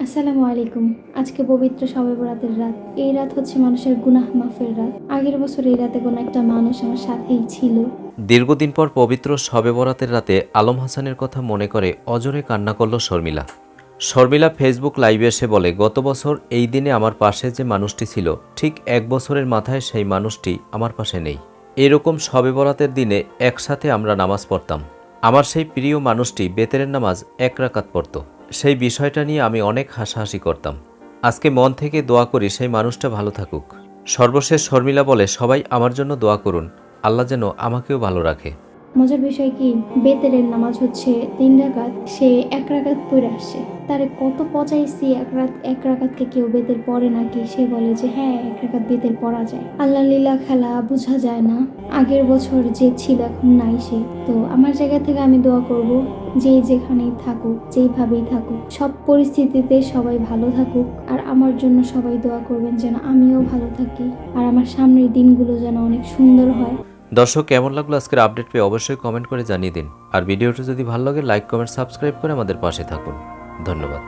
আসসালামু আলাইকুম। আজকে পবিত্র শবে বরাতের রাত। এই রাত হচ্ছে মানুষের গুনাহ মাফের রাত। আগের বছর এই রাতে কোনো একটা মানুষ আমার সাথেই ছিল। দীর্ঘদিন পর পবিত্র শবে বরাতের রাতে আলম হাসানের কথা মনে করে অজরে কান্না করল শর্মিলা। শর্মিলা ফেসবুক লাইভে এসে বলে, গত বছর এই দিনে আমার পাশে যে মানুষটি ছিল, ঠিক এক বছরের মাথায় সেই মানুষটি আমার পাশে নেই। এরকম শবে বরাতের দিনে একসাথে আমরা নামাজ পড়তাম। আমার সেই প্রিয় মানুষটি বেতেরের নামাজ 1 রাকাত পড়ত। সেই বিষয়টা নিয়ে আমি অনেক হাসাহাসি করতাম। আজকে মন থেকে দোয়া করি সেই মানুষটা ভালো থাকুক। সর্বশেষ শর্মিলা বলে, সবাই আমার জন্য দোয়া করুন, আল্লাহ যেন আমাকেও ভালো রাখে। মজার বিষয় কি, বেতেরের নামাজ হচ্ছে 3 রাকাত, সে 1 রাকাত পড়ে আসছে। তারে কত পচাইছি, এক রাকাতকে কেউ বেতের পড়ে নাকি? সে বলে যে হ্যাঁ, 1 রাকাত বেতের পড়া যায়। আল্লাহ লীলা খেলা বোঝা যায় না। আগের বছর যে ছিল এখন নাই সে। তো আমার জায়গা থেকে আমি দোয়া করব, যে যেখানেই থাকুক, যেইভাবেই থাকুক, সব পরিস্থিতিতে সবাই ভালো থাকুক। আর আমার জন্য সবাই দোয়া করবেন যেন আমিও ভালো থাকি, আর আমার সামনের দিনগুলো যেন অনেক সুন্দর হয়। দর্শক, কেমন লাগলো আজকের আপডেট পেয়ে অবশ্যই কমেন্ট করে জানিয়ে দিন। আর ভিডিওটি যদি ভালো লাগে লাইক, কমেন্ট, সাবস্ক্রাইব করে আমাদের পাশে থাকুন। ধন্যবাদ।